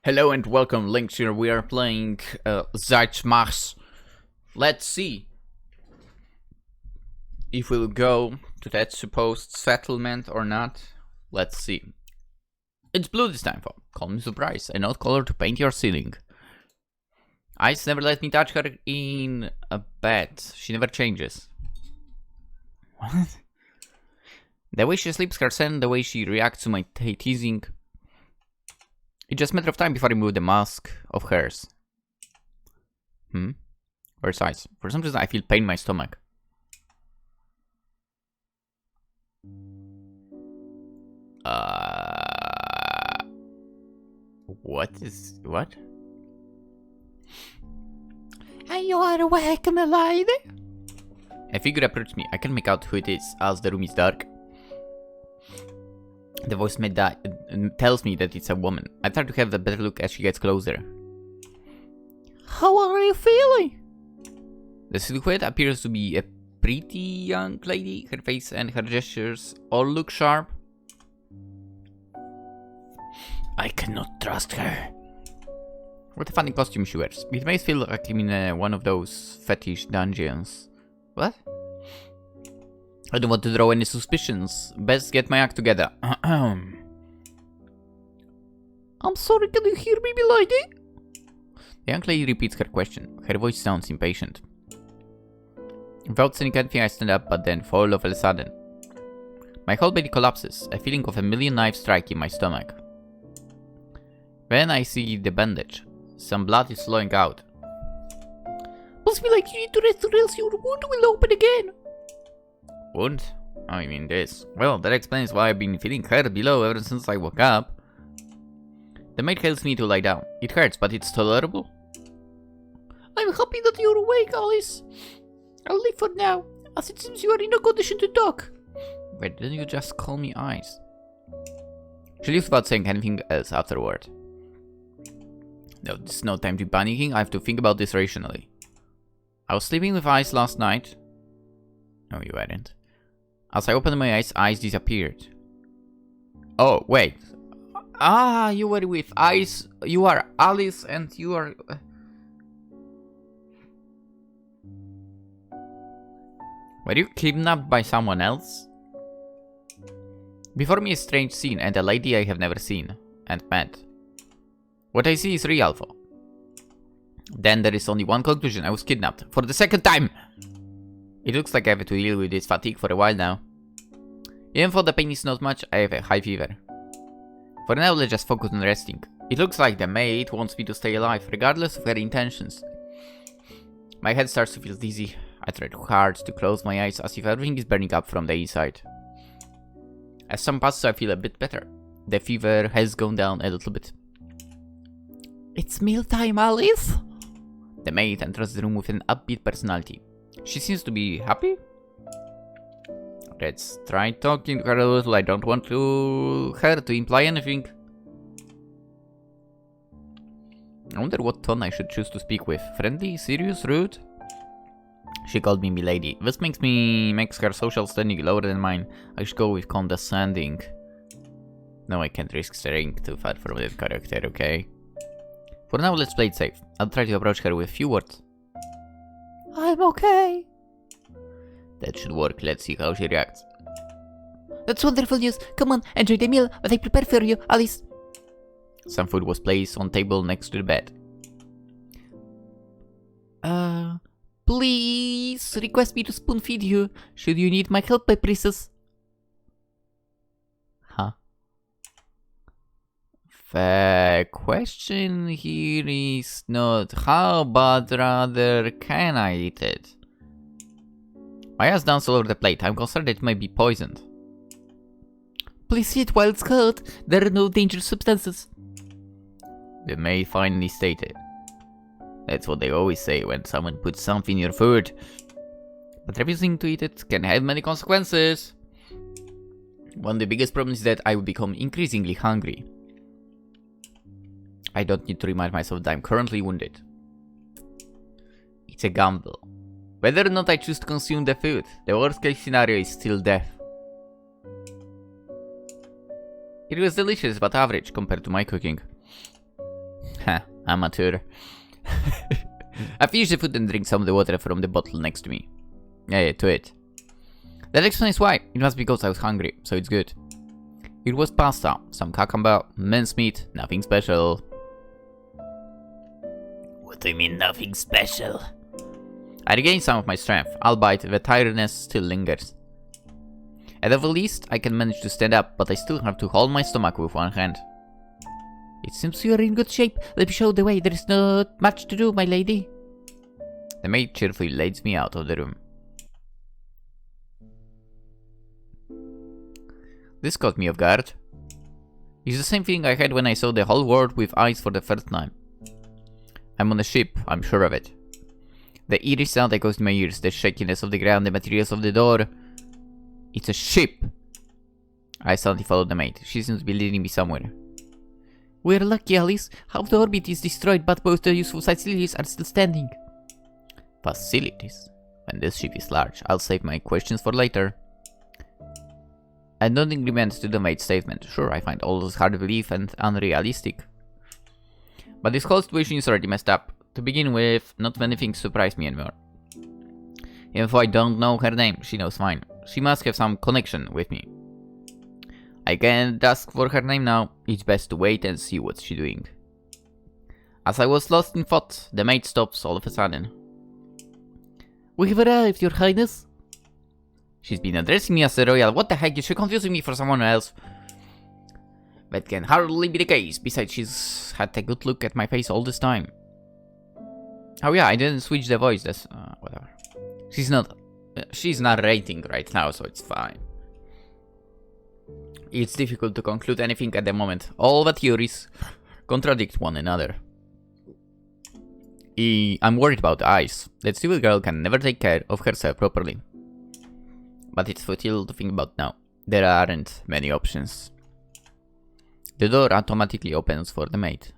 Hello and welcome, Lynx here. We are playing Zeitz Machz. Let's see if we'll go to that supposed settlement or not. Let's see. It's blue this time, for call me surprise. A note color to paint your ceiling. Ice never let me touch her in a bed. She never changes. What? The way she sleeps, her scent, the way she reacts to my teasing. It's just a matter of time before I remove the mask of hers. Where's Ice? For some reason I feel pain in my stomach. What? And you are welcome, lady. A figure approached me. I can make out who it is, as the room is dark. The voice tells me that it's a woman. I try to have a better look as she gets closer. How are you feeling? The silhouette appears to be a pretty young lady. Her face and her gestures all look sharp. I cannot trust her. What a funny costume she wears. It may feel like I'm in one of those fetish dungeons. What? I don't want to draw any suspicions. Best get my act together. I'm sorry, can you hear me, milady? The young lady repeats her question. Her voice sounds impatient. Without saying anything, I stand up, but then fall all of a sudden. My whole body collapses, a feeling of a million knives striking my stomach. Then I see the bandage. Some blood is flowing out. Must be like you need to rest or else your wound will open again. Wound? I mean this. Well, that explains why I've been feeling hurt below ever since I woke up. The maid tells me to lie down. It hurts, but it's tolerable. I'm happy that you're awake, Alice. I'll leave for now, as it seems you are in no condition to talk. Why didn't you just call me Ice? She leaves without saying anything else afterward. No, this is no time to be panicking. I have to think about this rationally. I was sleeping with Ice last night. No, you weren't. As I opened my eyes, Ice disappeared. Oh, wait. You were with Ice. You are Alice and you are... Were you kidnapped by someone else? Before me is a strange scene and a lady I have never seen and met. What I see is real. Then there is only one conclusion. I was kidnapped. For the second time! It looks like I have to deal with this fatigue for a while now. Even though the pain is not much, I have a high fever. For now, let's just focus on resting. It looks like the maid wants me to stay alive, regardless of her intentions. My head starts to feel dizzy. I try hard to close my eyes as if everything is burning up from the inside. As time passes, I feel a bit better. The fever has gone down a little bit. It's mealtime, Alice! The maid enters the room with an upbeat personality. She seems to be happy. Let's try talking to her a little. I don't want her to imply anything. I wonder what tone I should choose to speak with. Friendly? Serious? Rude? She called me milady. This makes her social standing lower than mine. I should go with condescending. No, I can't risk straying too far from that character, okay? For now, let's play it safe. I'll try to approach her with few words. I'm okay. That should work. Let's see how she reacts. That's wonderful news. Come on, enjoy the meal that I prepared for you, Alice. Some food was placed on table next to the bed. Please request me to spoon feed you. Should you need my help, my princess? Huh? The question here is not how, but rather can I eat it? My ass danced all over the plate. I'm concerned that it might be poisoned. Please eat while it's cold. There are no dangerous substances. The maid finally stated. That's what they always say when someone puts something in your food. But refusing to eat it can have many consequences. One of the biggest problems is that I will become increasingly hungry. I don't need to remind myself that I'm currently wounded. It's a gamble. Whether or not I choose to consume the food, the worst case scenario is still death. It was delicious but average compared to my cooking. Huh, amateur. I finish the food and drink some of the water from the bottle next to me. Yeah, to it. That explains why. It must be because I was hungry, so it's good. It was pasta, some cucumber, mincemeat, nothing special. What do you mean, nothing special? I regained some of my strength, albeit the tiredness still lingers. At the least, I can manage to stand up, but I still have to hold my stomach with one hand. It seems you are in good shape. Let me show the way. There is not much to do, my lady. The maid cheerfully leads me out of the room. This caught me off guard. It's the same feeling I had when I saw the whole world with eyes for the first time. I'm on a ship, I'm sure of it. The eerie sound echoes in my ears, the shakiness of the ground, the materials of the door. It's a ship! I suddenly followed the maid. She seems to be leading me somewhere. We're lucky, Alice. Half the orbit is destroyed, but most of the useful facilities are still standing. Facilities? When this ship is large, I'll save my questions for later. I don't agreement to the maid's statement. Sure, I find all those hard to believe and unrealistic. But this whole situation is already messed up. To begin with, not many things surprise me anymore. Even though I don't know her name, she knows mine. She must have some connection with me. I can't ask for her name now. It's best to wait and see what she's doing. As I was lost in thought, the maid stops all of a sudden. We have arrived, Your Highness. She's been addressing me as a royal. What the heck? Is she confusing me for someone else? That can hardly be the case. Besides, she's had a good look at my face all this time. Oh yeah, I didn't switch the voice. That's whatever. She's narrating right now, so it's fine. It's difficult to conclude anything at the moment. All the theories contradict one another. I'm worried about the eyes. That stupid girl can never take care of herself properly. But it's futile to think about now. There aren't many options. The door automatically opens for the maid.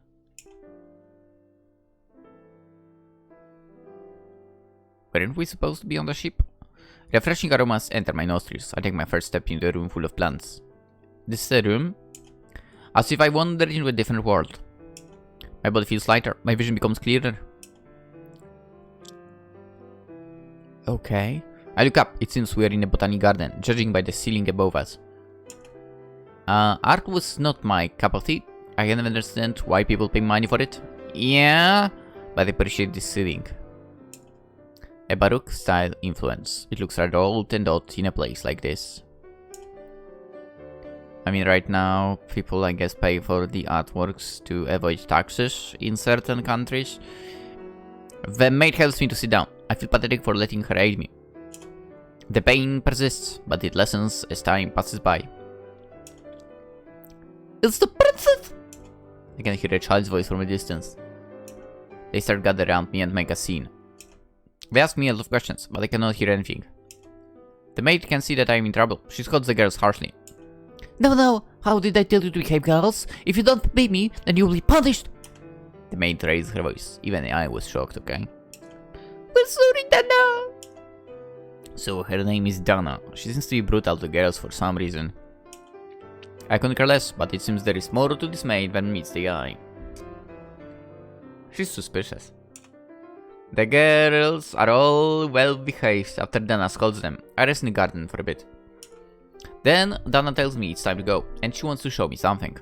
Weren't we supposed to be on the ship? Refreshing aromas enter my nostrils. I take my first step into a room full of plants. This is a room? As if I wandered into a different world. My body feels lighter. My vision becomes clearer. Okay. I look up. It seems we are in a botanic garden, judging by the ceiling above us. Art was not my cup of tea. I can understand why people pay money for it. Yeah, but I appreciate this ceiling. A Baroque style influence. It looks rather old and odd in a place like this. I mean, right now, people I guess pay for the artworks to avoid taxes in certain countries. The maid helps me to sit down. I feel pathetic for letting her aid me. The pain persists, but it lessens as time passes by. It's the princess! I can hear a child's voice from a distance. They start gathering around me and make a scene. They ask me a lot of questions, but I cannot hear anything. The maid can see that I am in trouble. She scolds the girls harshly. No, how did I tell you to behave, girls? If you don't obey me, then you will be punished! The maid raised her voice. Even I was shocked, okay? We're sorry, Dana! So her name is Dana. She seems to be brutal to girls for some reason. I couldn't care less, but it seems there is more to this maid than meets the eye. She's suspicious. The girls are all well behaved after Dana scolds them. I rest in the garden for a bit. Then Dana tells me it's time to go, and she wants to show me something.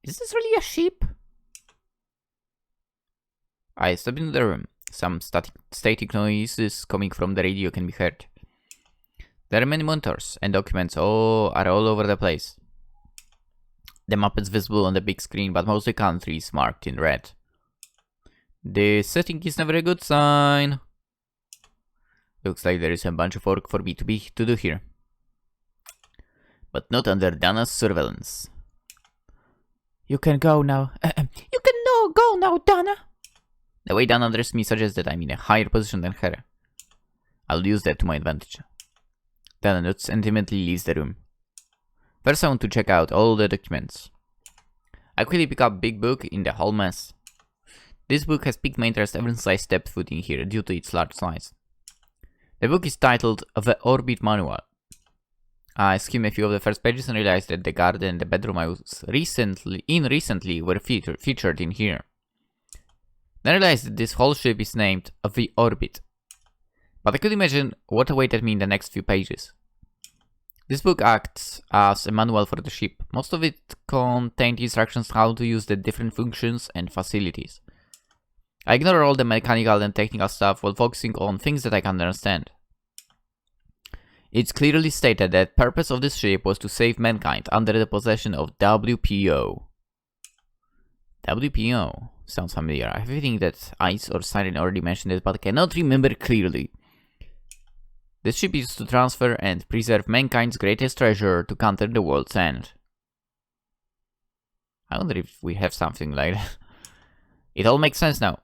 Is this really a sheep? I step into the room. Some static noises coming from the radio can be heard. There are many monitors and documents are all over the place. The map is visible on the big screen, but most of the country is marked in red. The setting is never a good sign. Looks like there is a bunch of work for me to do here. But not under Dana's surveillance. You can go now. You can go now, Dana. The way Dana addressed me suggests that I'm in a higher position than her. I'll use that to my advantage. Dana nods and timidly leaves the room. First I want to check out all the documents. I quickly pick up a big book in the whole mess. This book has piqued my interest ever since I stepped foot in here due to its large size. The book is titled The Orbit Manual. I skimmed a few of the first pages and realized that the garden and the bedroom I was recently were featured in here. Then I realized that this whole ship is named the Orbit. But I could imagine what awaited me in the next few pages. This book acts as a manual for the ship. Most of it contained instructions how to use the different functions and facilities. I ignore all the mechanical and technical stuff while focusing on things that I can understand. It's clearly stated that the purpose of this ship was to save mankind under the possession of WPO. WPO sounds familiar. I have a feeling that Ice or Siren already mentioned it, but I cannot remember clearly. This ship is to transfer and preserve mankind's greatest treasure to counter the world's end. I wonder if we have something like that. It all makes sense now.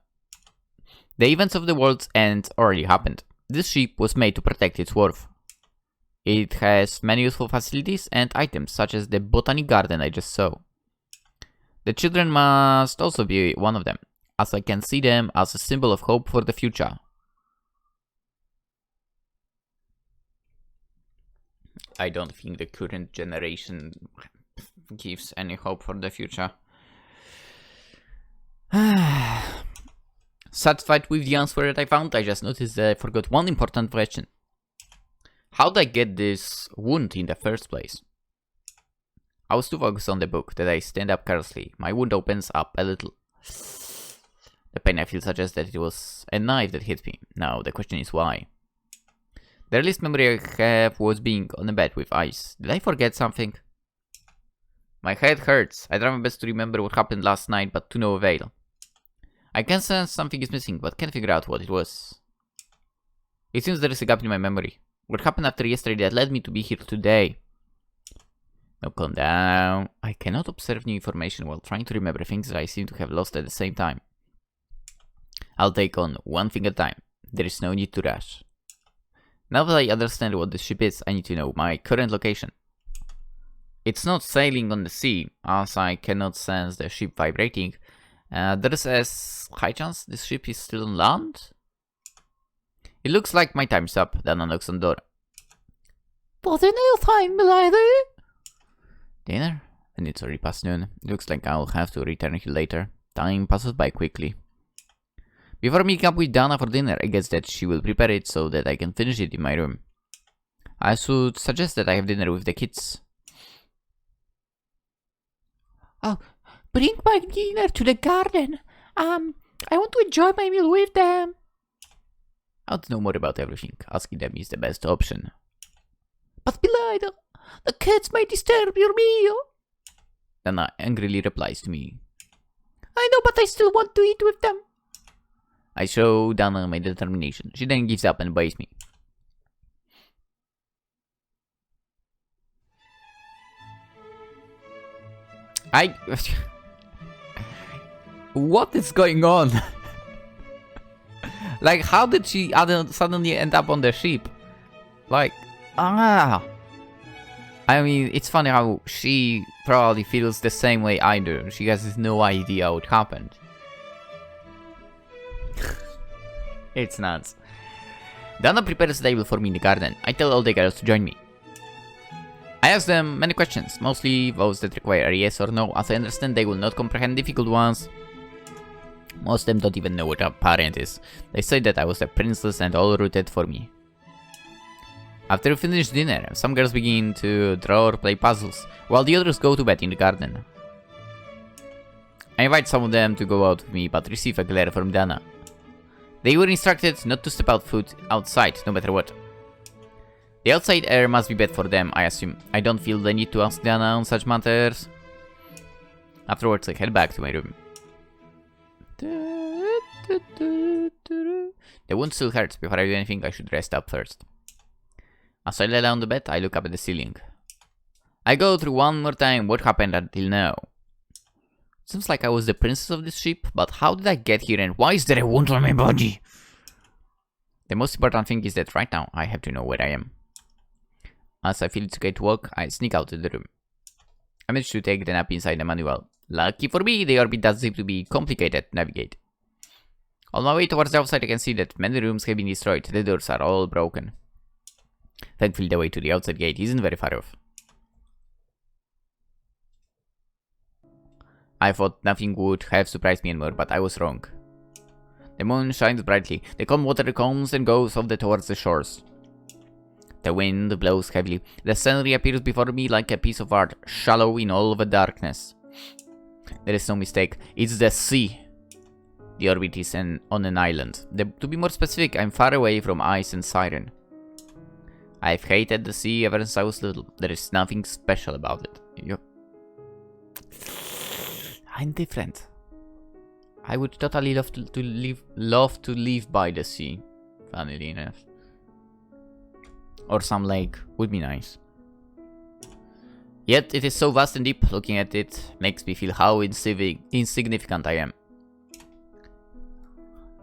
The events of the world's end already happened. This ship was made to protect its worth. It has many useful facilities and items, such as the botany garden I just saw. The children must also be one of them, as I can see them as a symbol of hope for the future. I don't think the current generation gives any hope for the future. Satisfied with the answer that I found, I just noticed that I forgot one important question. How did I get this wound in the first place? I was too focused on the book that I stand up carelessly. My wound opens up a little. The pain I feel suggests that it was a knife that hit me. Now the question is why. The earliest memory I have was being on a bed with Ice. Did I forget something? My head hurts. I try my best to remember what happened last night, but to no avail. I can sense something is missing, but can't figure out what it was. It seems there is a gap in my memory. What happened after yesterday that led me to be here today? Now calm down. I cannot observe new information while trying to remember things that I seem to have lost at the same time. I'll take on one thing at a time. There is no need to rush. Now that I understand what this ship is, I need to know my current location. It's not sailing on the sea, as I cannot sense the ship vibrating. There is a high chance this ship is still on land? It looks like my time's up. Dana knocks on the door. For dinner time, milady? Dinner? And it's already past noon. Looks like I'll have to return here later. Time passes by quickly. Before meeting up with Dana for dinner, I guess that she will prepare it so that I can finish it in my room. I should suggest that I have dinner with the kids. Oh, bring my dinner to the garden. I want to enjoy my meal with them. I want to know more about everything. Asking them is the best option. But milady, the kids may disturb your meal. Dana angrily replies to me. I know, but I still want to eat with them. I show Dana my determination. She then gives up and obeys me. What is going on? Like, how did she suddenly end up on the ship? Like, I mean, it's funny how she probably feels the same way I do. She has no idea what happened. It's nuts. Dana prepares the table for me in the garden. I tell all the girls to join me. I ask them many questions, mostly those that require a yes or no. As I understand, they will not comprehend difficult ones. Most of them don't even know what a parent is. They say that I was a princess and all rooted for me. After we finish dinner, some girls begin to draw or play puzzles, while the others go to bed in the garden. I invite some of them to go out with me, but receive a glare from Dana. They were instructed not to step foot outside, no matter what. The outside air must be bad for them, I assume. I don't feel the need to ask Dana on such matters. Afterwards, I head back to my room. The wound still hurts. Before I do anything, I should rest up first. As I lie down on the bed, I look up at the ceiling. I go through one more time what happened until now. Seems like I was the princess of this ship, but how did I get here and why is there a wound on my body? The most important thing is that right now I have to know where I am. As I feel it's okay to walk, I sneak out of the room. I manage to take the nap inside the manual. Lucky for me, the orbit does seem to be complicated to navigate. On my way towards the outside, I can see that many rooms have been destroyed. The doors are all broken. Thankfully, the way to the outside gate isn't very far off. I thought nothing would have surprised me anymore, but I was wrong. The moon shines brightly. The calm water comes and goes towards the shores. The wind blows heavily. The scenery appears before me like a piece of art, shallow in all the darkness. There is no mistake. It's the sea. The orbit is on an island. To be more specific, I'm far away from ice and siren. I've hated the sea ever since I was little. There is nothing special about it. I'm different. I would totally love to live by the sea, funnily enough. Or some lake would be nice. Yet it is so vast and deep. Looking at it makes me feel how insignificant I am.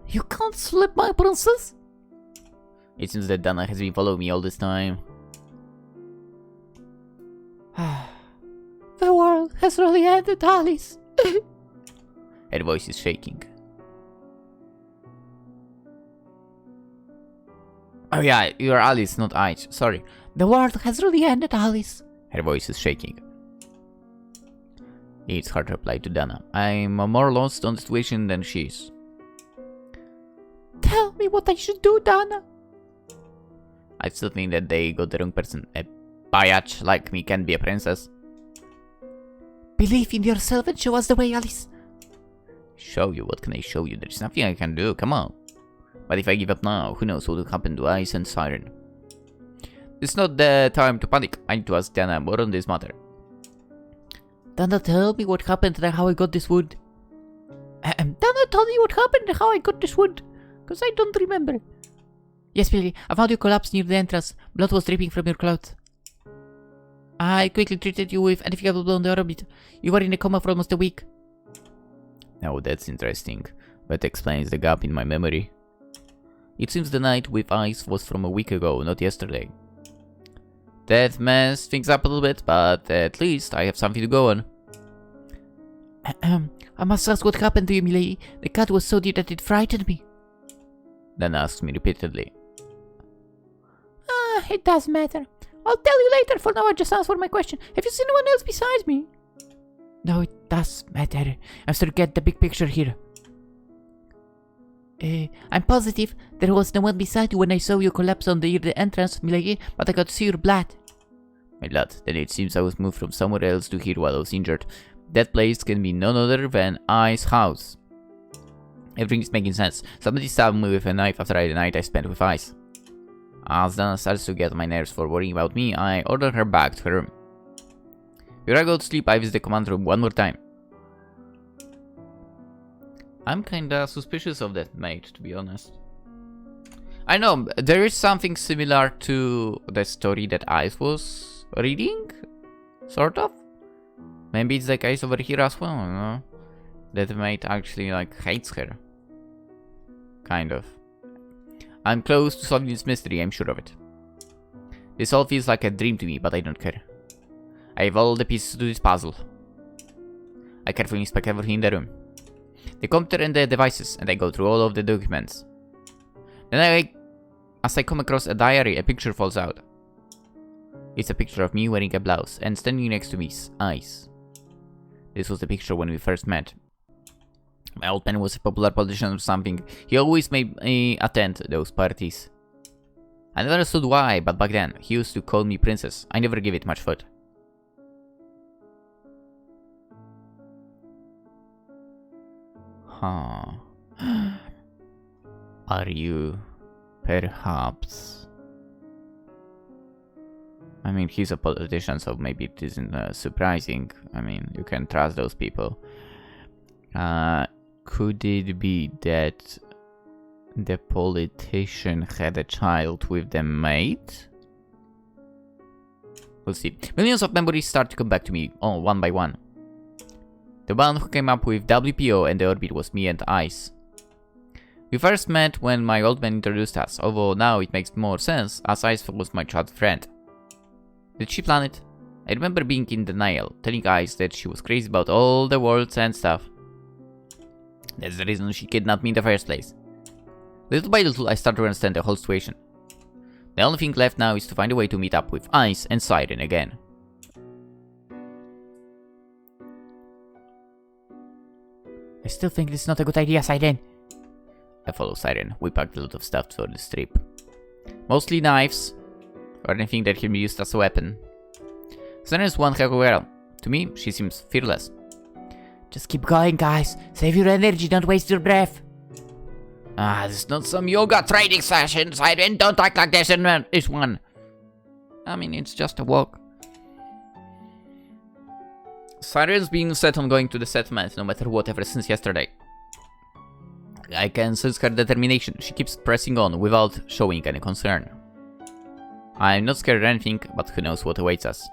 You can't slip, my princess. It seems that Dana has been following me all this time. The world has really ended, Alice. Her voice is shaking. Oh yeah, you're Alice, not Ice. Sorry. The world has really ended, Alice. Her voice is shaking. It's hard to reply to Dana. I'm more lost on the situation than she is. Tell me what I should do, Dana. I still think that they got the wrong person. A biatch like me can't be a princess. Believe in yourself and show us the way, Alice. Show you? What can I show you? There's nothing I can do, come on. But if I give up now, who knows what will happen to Ice and Siren. It's not the time to panic. I need to ask Dana more on this matter. Dana, tell me what happened and how I got this wood. Dana, tell me what happened and how I got this wood. Because I don't remember. Yes, Billy, I found you collapsed near the entrance. Blood was dripping from your clothes. I quickly treated you with anti-blow on the orbit. You were in a coma for almost a week. Now that's interesting. That explains the gap in my memory. It seems the night with Ice was from a week ago, not yesterday. That messed things up a little bit, but at least I have something to go on. I must ask what happened to you, milady. The cat was so deep that it frightened me. Then asked me repeatedly. It doesn't matter. I'll tell you later. For now, I just answer my question. Have you seen anyone else besides me? No, it does matter. I still get the big picture here. I'm positive there was no one beside you when I saw you collapse on the entrance, milady, but I got to see your blood. My lad, then it seems I was moved from somewhere else to here while I was injured. That place can be none other than Ice's house. Everything is making sense. Somebody stabbed me with a knife after the night I spent with Ice. As Dana starts to get my nerves for worrying about me, I order her back to her room. Before I go to sleep, I visit the command room one more time. I'm kinda suspicious of that mate, to be honest. I know, there is something similar to the story that Ice was reading? Sort of? Maybe it's the case over here as well, you know? That mate actually, like, hates her. Kind of. I'm close to solving this mystery, I'm sure of it. This all feels like a dream to me, but I don't care. I have all the pieces to this puzzle. I carefully inspect everything in the room. The computer and the devices, and I go through all of the documents. Then as I come across a diary, a picture falls out. It's a picture of me wearing a blouse, and standing next to me, Ice. This was the picture when we first met. My old man was a popular politician or something. He always made me attend those parties. I never understood why, but back then, he used to call me princess. I never gave it much thought. Huh. Are you, perhaps? I mean, he's a politician, so maybe it isn't surprising. I mean, you can trust those people. Could it be that the politician had a child with the mate? We'll see. Millions of memories start to come back to me, one by one. The one who came up with WPO and the orbit was me and Ice. We first met when my old man introduced us, although now it makes more sense as Ice was my childhood friend. Did she plan it? I remember being in denial, telling Ice that she was crazy about all the worlds and stuff. That's the reason she kidnapped me in the first place. Little by little, I start to understand the whole situation. The only thing left now is to find a way to meet up with Ice and Siren again. I still think this is not a good idea, Siren. I follow Siren. We packed a lot of stuff for this trip. Mostly knives, or anything that can be used as a weapon. Siren is one heck of a girl. To me, she seems fearless. Just keep going, guys. Save your energy, don't waste your breath. Ah, this is not some yoga training session, Siren. Don't act like this in this one. I mean, it's just a walk. Siren's been set on going to the settlement no matter what ever since yesterday. I can sense her determination. She keeps pressing on without showing any concern. I'm not scared of anything, but who knows what awaits us.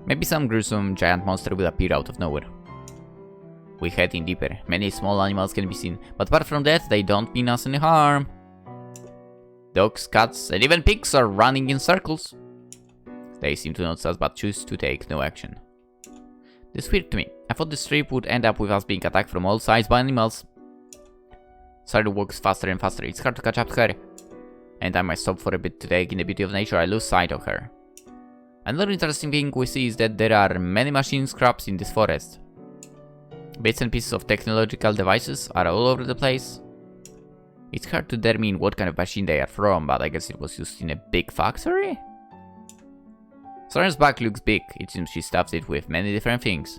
Maybe some gruesome giant monster will appear out of nowhere. We head in deeper. Many small animals can be seen, but apart from that, they don't mean us any harm. Dogs, cats, and even pigs are running in circles. They seem to notice us but choose to take no action. This is weird to me. I thought this trip would end up with us being attacked from all sides by animals. Siren walks faster and faster. It's hard to catch up to her. And I might stop for a bit to take in the beauty of nature. I lose sight of her. Another interesting thing we see is that there are many machine scraps in this forest. Bits and pieces of technological devices are all over the place. It's hard to determine what kind of machine they are from, but I guess it was used in a big factory? Siren's back looks big. It seems she stuffs it with many different things.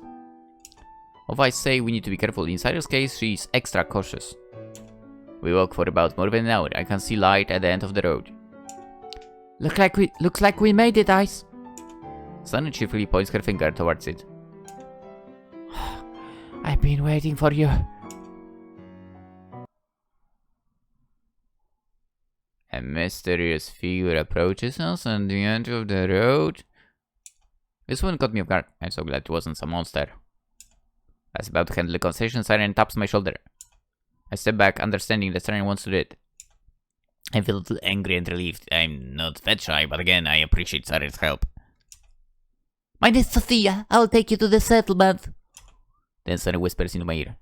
Although I say we need to be careful, in Siren's case, she is extra cautious. We walk for about more than an hour. I can see light at the end of the road. Looks like we made it, Ice. Siren cheerfully points her finger towards it. I've been waiting for you. A mysterious figure approaches us at the end of the road. This one caught me off guard. I'm so glad it wasn't some monster. I was about to handle the conversation. Siren taps my shoulder. I step back, understanding that Siren wants to do it. I feel a little angry and relieved. I'm not that shy, but again, I appreciate Siren's help. My name's Sophia. I'll take you to the settlement. Then Siren whispers into my ear.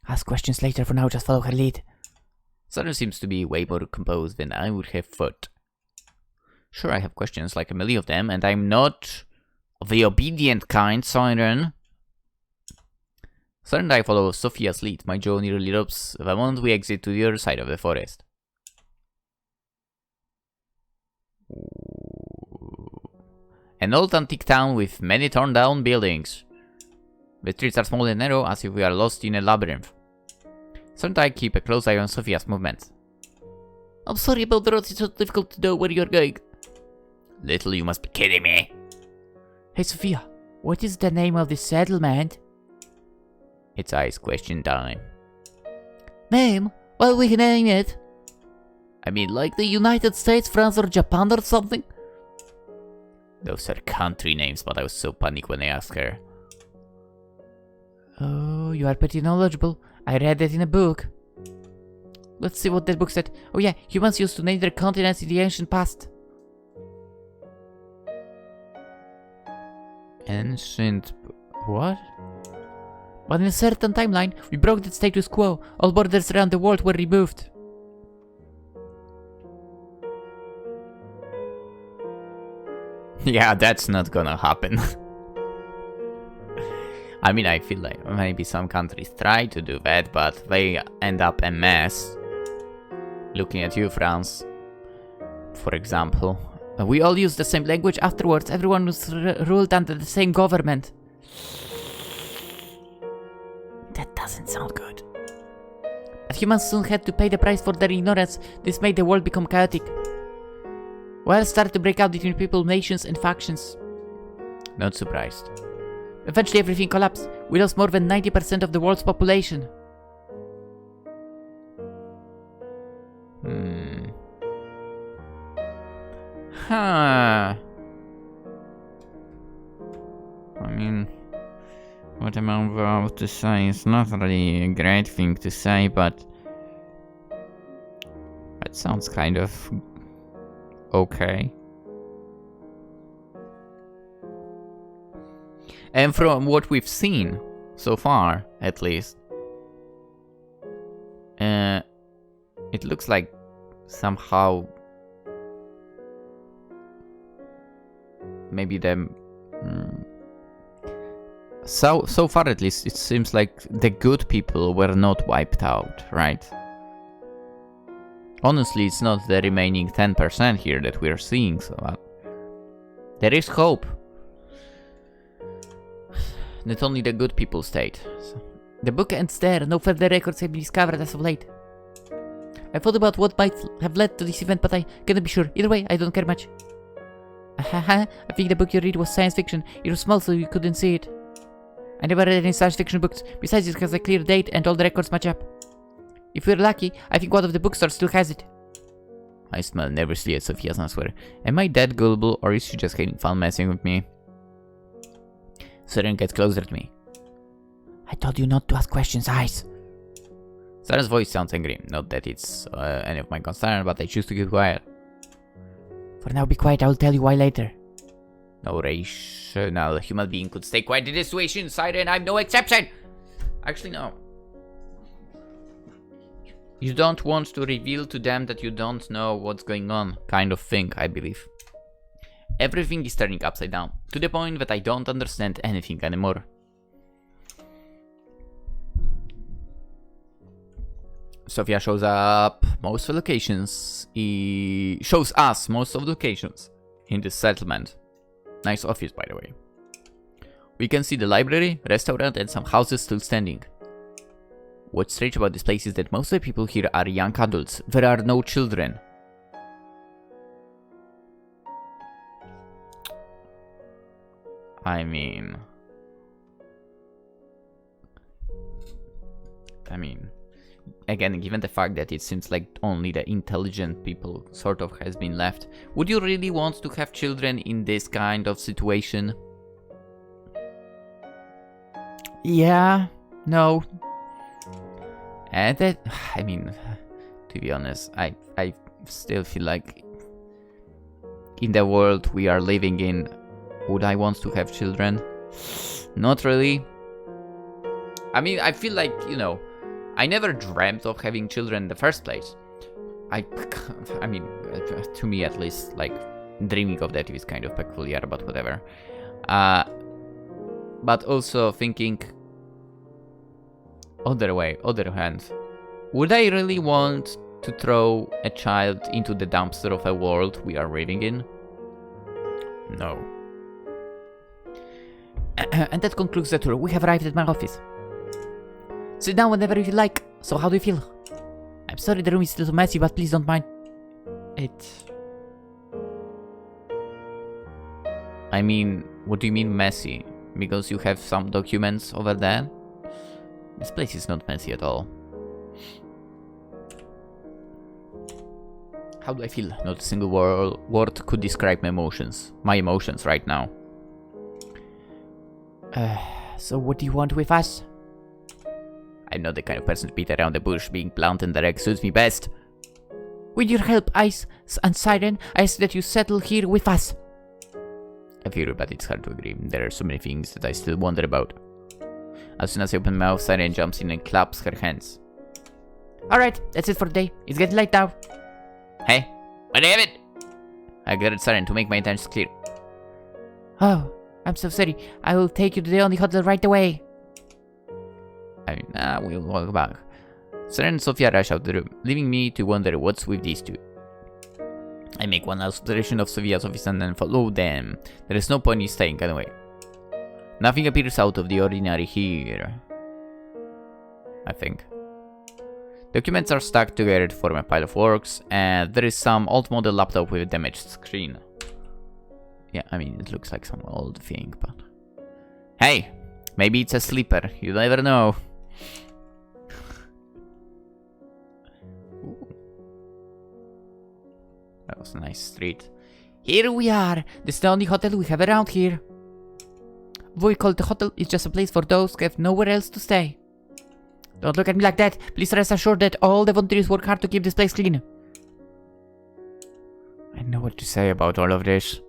Ask questions later. For now, just follow her lead. Siren seems to be way more composed than I would have thought. Sure, I have questions, like a million of them, and I'm not of the obedient kind, Siren. Siren and I follow Sophia's lead. My jaw nearly drops the moment we exit to the other side of the forest. An old antique town with many torn down buildings. The streets are small and narrow, as if we are lost in a labyrinth. Siren and I keep a close eye on Sophia's movements. I'm sorry about the roads, it's so difficult to know where you're going. Little, you must be kidding me. Hey Sophia, what is the name of this settlement? It's Ice question time. Name? Well, we can name it. I mean, Like the United States, France, or Japan or something? Those are country names, but I was so panicked when I asked her. Oh, you are pretty knowledgeable. I read that in a book. Let's see what that book said. Oh yeah, humans used to name their continents in the ancient past. Ancient... what? But in a certain timeline, we broke the status quo. All borders around the world were removed. Yeah, that's not gonna happen. I mean, I feel like maybe some countries try to do that, but they end up a mess. Looking at you, France, for example. We all used the same language afterwards. Everyone was ruled under the same government. That doesn't sound good. But humans soon had to pay the price for their ignorance. This made the world become chaotic. War started to break out between people, nations, and factions. Not surprised. Eventually everything collapsed. We lost more than 90% of the world's population. Huh. I mean, what I'm about to say is not really a great thing to say, but it sounds kind of okay. And from what we've seen so far, at least, it looks like somehow maybe them. So far at least, it seems like the good people were not wiped out, right? Honestly, it's not the remaining 10% here that we're seeing, so there is hope. Not only the good people stayed. So. The book ends there. No further records have been discovered as of late. I thought about what might have led to this event, but I cannot be sure. Either way, I don't care much. I think the book you read was science fiction. It was small, so you couldn't see it. I never read any science fiction books. Besides, it has a clear date and all the records match up. If we're lucky, I think one of the bookstores still has it. I smell nervously at Sophia's answer. Am I that gullible, or is she just having fun messing with me? Seren gets closer to me. I told you not to ask questions, Ice. Seren's voice sounds angry. Not that it's any of my concern, but I choose to keep quiet. For now, be quiet. I will tell you why later. No rational human being could stay quiet in this situation, Siren. I'm no exception. Actually, no. You don't want to reveal to them that you don't know what's going on, kind of thing, I believe. Everything is turning upside down, to the point that I don't understand anything anymore. Sophia shows up most of the locations. Shows us most of the locations in this settlement. Nice office, by the way. We can see the library, restaurant, and some houses still standing. What's strange about this place is that most of the people here are young adults. There are no children. I mean, again, given the fact that it seems like only the intelligent people sort of has been left, would you really want to have children in this kind of situation? Yeah, no. And that, I mean, to be honest, I still feel like in the world we are living in, would I want to have children? Not really. I mean, I feel like, you know, I never dreamt of having children in the first place. I mean, to me at least, like, dreaming of that is kind of peculiar, but whatever. But also thinking, other hand, would I really want to throw a child into the dumpster of a world we are living in? No. And that concludes the tour. We have arrived at my office. Sit down whenever you like. So how do you feel? I'm sorry the room is a little messy, but please don't mind it. I mean, what do you mean messy? Because you have some documents over there? This place is not messy at all. How do I feel? Not a single word could describe my emotions right now. So what do you want with us? I'm not the kind of person to beat around the bush. Being blunt and direct suits me best. With your help, Ice and Siren, I ask that you settle here with us. I feel but it's hard to agree. There are so many things that I still wonder about. As soon as I open my mouth, Siren jumps in and claps her hands. Alright, that's it for today. It's getting late now. Hey, what do you have it? I got Siren to make my intentions clear. Oh, I'm so sorry. I will take you to the only hotel right away. We'll walk back. Siren and Sophia rush out the room, leaving me to wonder what's with these two. I make one last observation of Sophia's office and then follow them. There is no point in staying anyway. Nothing appears out of the ordinary here. I think. Documents are stacked together to form a pile of works, and there is some old model laptop with a damaged screen. Yeah, I mean, it looks like some old thing, but... Hey! Maybe it's a sleeper, you never know. That was a nice street. Here we are! This is the only hotel we have around here. What we call the hotel is just a place for those who have nowhere else to stay. Don't look at me like that. Please rest assured that all the volunteers work hard to keep this place clean. I know what to say about all of this.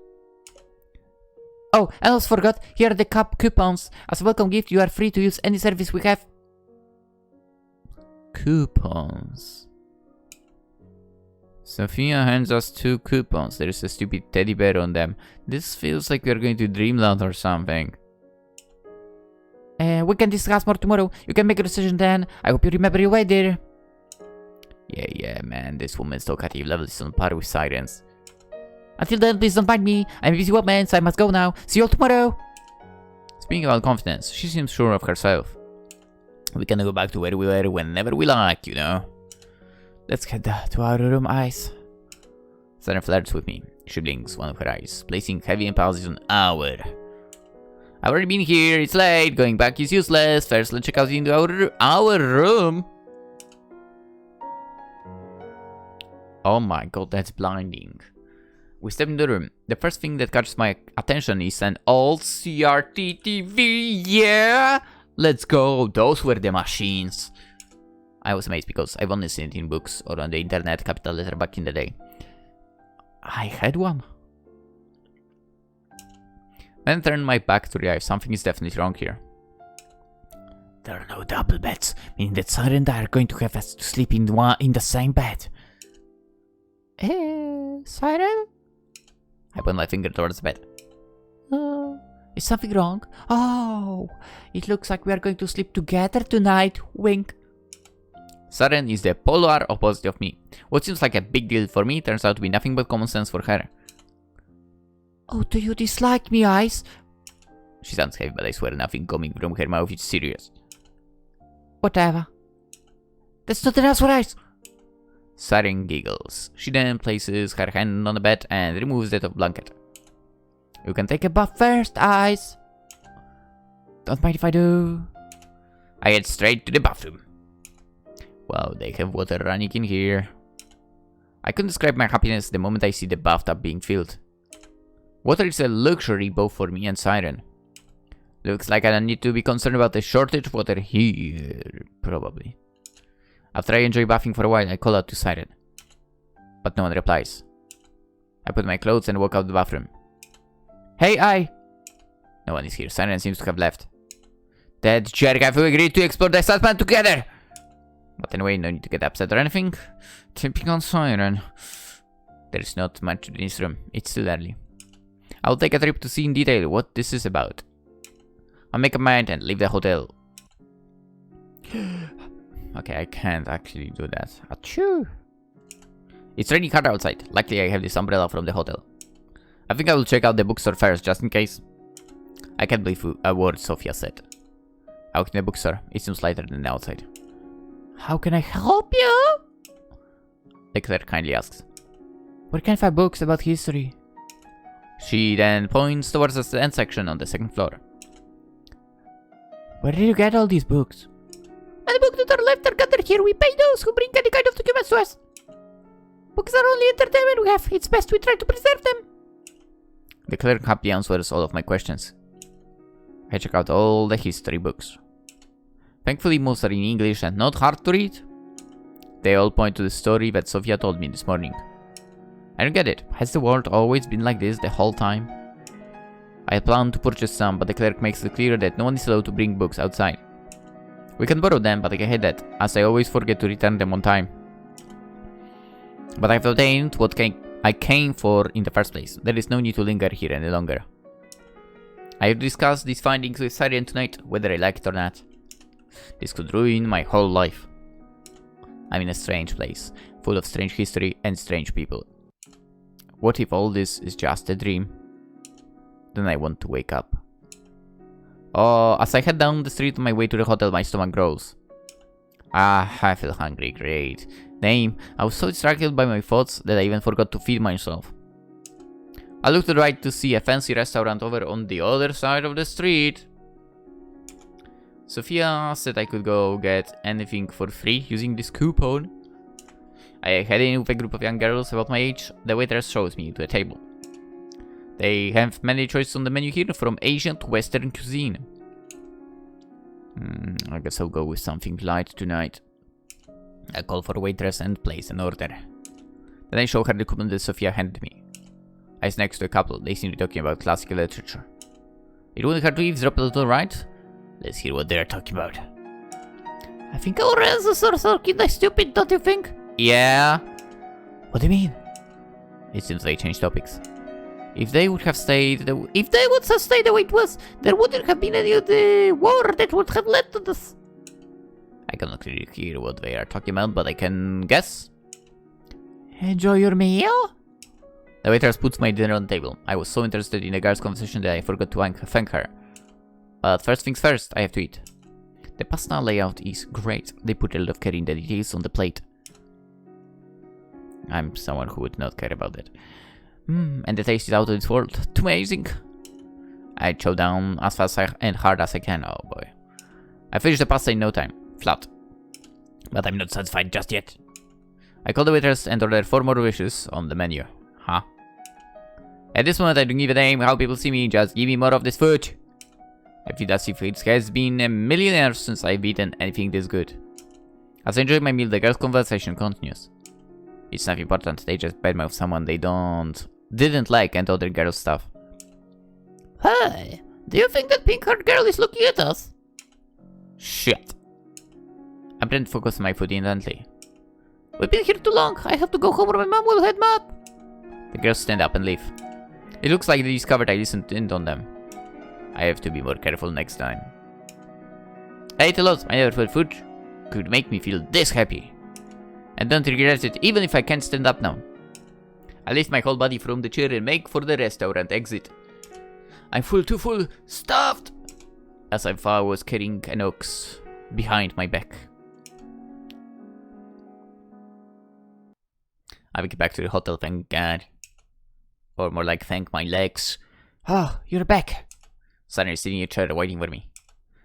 Oh, I almost forgot. Here are the coupons. As a welcome gift, you are free to use any service we have. Coupons. Sophia hands us 2 coupons. There is a stupid teddy bear on them. This feels like we are going to Dreamland or something. We can discuss more tomorrow. You can make a decision then. I hope you remember your way there. Yeah, man. This woman's talkative level is on par with Sirens. Until then, please don't mind me. I'm a busy woman, so I must go now. See you all tomorrow. Speaking about confidence, she seems sure of herself. We can go back to where we were whenever we like, you know. Let's head to our room, Ice. Siren flirts with me. She blinks one of her eyes, placing heavy emphasis on our. I've already been here, it's late, going back is useless. First, let's check out into our room. Oh my god, that's blinding. We step in the room. The first thing that catches my attention is an old CRT TV. Yeah! Let's go. Those were the machines. I was amazed because I've only seen it in books or on the internet, capital letter back in the day. I had one. Then turned my back to realize something is definitely wrong here. There are no double beds, meaning that Siren and I are going to have us to sleep in the same bed. Siren? I point my finger towards the bed. Is something wrong? Oh, it looks like we are going to sleep together tonight. Wink. Siren is the polar opposite of me. What seems like a big deal for me turns out to be nothing but common sense for her. Oh, do you dislike me, Ice? She sounds heavy, but I swear nothing coming from her mouth is serious. Whatever. That's not an answer, Ice. Siren giggles. She then places her hand on the bed and removes that of blanket. You can take a bath first, Ice. Don't mind if I do. I head straight to the bathroom. Wow, they have water running in here. I couldn't describe my happiness the moment I see the bathtub being filled. Water is a luxury both for me and Siren. Looks like I don't need to be concerned about the shortage of water here, probably. After I enjoy bathing for a while, I call out to Siren. But no one replies. I put my clothes and walk out the bathroom. Hey, I! No one is here. Siren seems to have left. That jerk, have we agreed to explore the South Plan together? But anyway, no need to get upset or anything. Typical Siren. There's not much in this room. It's still early. I'll take a trip to see in detail what this is about. I'll make a mind and leave the hotel. Okay, I can't actually do that. Achoo! It's raining hard outside. Luckily, I have this umbrella from the hotel. I think I will check out the bookstore first, just in case. I can't believe a word Sophia said. I walked in the bookstore. It seems lighter than the outside. How can I help you? The clerk kindly asks. Where can I find books about history? She then points towards the end section on the second floor. Where did you get all these books? And the books that are left are gathered here. We pay those who bring any kind of documents to us. Books are only entertainment we have. It's best we try to preserve them. The clerk happily answers all of my questions. I check out all the history books. Thankfully, most are in English and not hard to read. They all point to the story that Sophia told me this morning. I don't get it. Has the world always been like this the whole time? I plan to purchase some, but the clerk makes it clear that no one is allowed to bring books outside. We can borrow them, but I hate that, as I always forget to return them on time. But I've obtained what I came for in the first place. There is no need to linger here any longer. I have discussed these findings with Siren tonight, whether I like it or not. This could ruin my whole life. I'm in a strange place, full of strange history and strange people. What if all this is just a dream? Then I want to wake up. Oh, as I head down the street on my way to the hotel, my stomach growls. Ah, I feel hungry, great. Damn, I was so distracted by my thoughts that I even forgot to feed myself. I looked to the right to see a fancy restaurant over on the other side of the street. Sophia said I could go get anything for free using this coupon. I head in with a group of young girls about my age. The waitress shows me to a table. They have many choices on the menu here, from Asian to Western cuisine. I guess I'll go with something light tonight. I call for a waitress and place an order. Then I show her the coupon that Sophia handed me. I was next to a couple. They seem to be talking about classical literature. It wouldn't hurt to eavesdrop a little, right? Let's hear what they're talking about. I think our answers are so kind of stupid, don't you think? Yeah. What do you mean? It seems they changed topics. If they would have stayed... If they would have stayed the way it was, there wouldn't have been any of the war that would have led to this. I cannot really hear what they are talking about, but I can guess. Enjoy your meal? The waitress puts my dinner on the table. I was so interested in the girl's conversation that I forgot to thank her. But first things first, I have to eat. The pasta layout is great. They put a lot of care in the details on the plate. I'm someone who would not care about that. And the taste is out of this world. Too amazing. I chow down as fast and hard as I can. Oh boy. I finished the pasta in no time. Flat. But I'm not satisfied just yet. I call the waitress and order 4 more wishes on the menu. Huh? At this moment I don't give a damn how people see me, just give me more of this food. I feel as if it has been a million years since I've eaten anything this good. As I enjoy my meal, the girl's conversation continues. It's not important, they just badmouth someone they didn't like and other girl stuff. Hey, do you think that pink-haired girl is looking at us? Shit. I pretend to focus on my food intently. We've been here too long. I have to go home or my mom will head mad. The girls stand up and leave. It looks like they discovered I listened in on them. I have to be more careful next time. I ate a lot. I never thought food could make me feel this happy. And don't regret it, even if I can't stand up now. I lift my whole body from the chair and make for the restaurant exit. I'm too full, stuffed! As if I was carrying an ox behind my back. I get back to the hotel, thank God. Or more like, thank my legs. Oh, you're back. Siren is sitting in a chair waiting for me.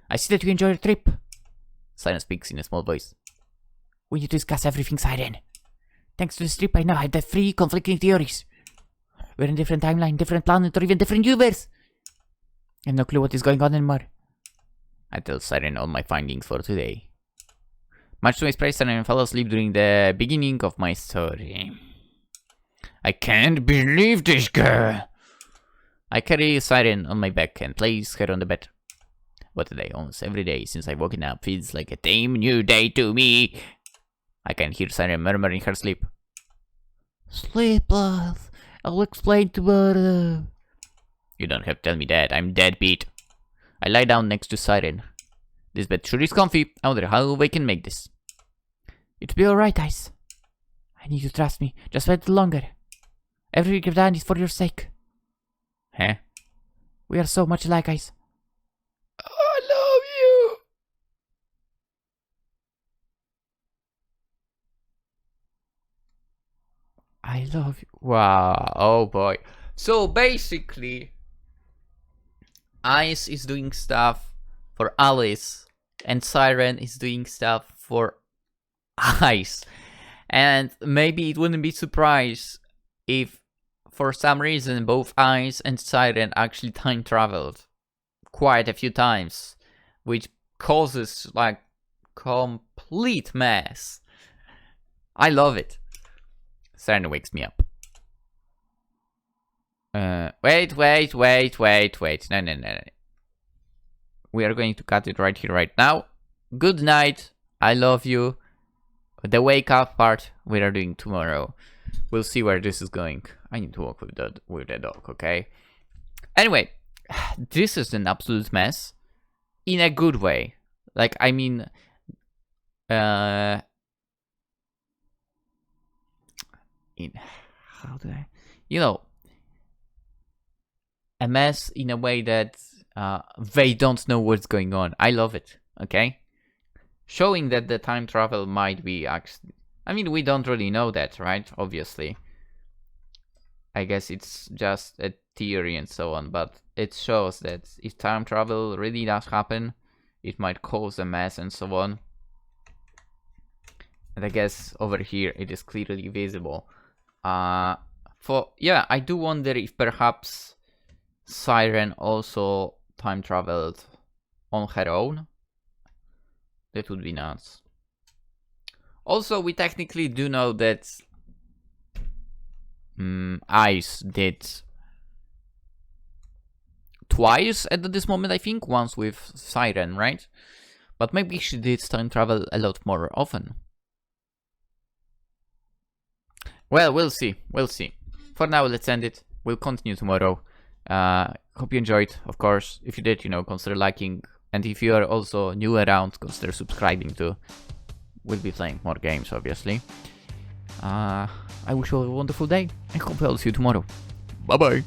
I see that you enjoyed your trip. Siren speaks in a small voice. We need to discuss everything, Siren. Thanks to this trip, I now have the 3 conflicting theories. We're in different timeline, different planet, or even different universe. I have no clue what is going on anymore. I tell Siren all my findings for today. Much to my surprise, Siren fell asleep during the beginning of my story. I can't believe this girl! I carry Siren on my back and place her on the bed. What a day, almost every day since I've woken up feels like a damn new day to me. I can hear Siren murmur in her sleep. Sleep, love. I'll explain tomorrow. You don't have to tell me that, I'm dead beat. I lie down next to Siren. This bed sure is comfy. I wonder how we can make this. It'll be alright, Ice. I need you to trust me. Just wait a little longer. Everything you've done is for your sake. Huh? We are so much alike, Ice. I love you! I love you. Wow, oh boy. So basically, Ice is doing stuff for Alice, and Siren is doing stuff for Ice. And maybe it wouldn't be surprised if, for some reason, both Ice and Siren actually time traveled quite a few times, which causes like complete mess. I love it. Siren wakes me up. Wait. No. We are going to cut it right here, right now. Good night. I love you. The wake up part we are doing tomorrow. We'll see where this is going. I need to walk with the dog, okay? Anyway, this is an absolute mess. In a good way. Like, I mean... how do I... You know... A mess in a way that they don't know what's going on. I love it, okay? Showing that the time travel might be actually... I mean, we don't really know that, right? Obviously. I guess it's just a theory and so on, but it shows that if time travel really does happen, it might cause a mess and so on. And I guess over here it is clearly visible. I do wonder if perhaps Siren also time traveled on her own. That would be nuts. Also, we technically do know that Ice did twice at this moment, I think. Once with Siren, right? But maybe she did time travel a lot more often. Well, we'll see. We'll see. For now, let's end it. We'll continue tomorrow. Hope you enjoyed, of course. If you did, consider liking. And if you are also new around, consider subscribing too. We'll be playing more games, obviously. I wish you all a wonderful day. And hope I'll see you tomorrow. Bye-bye.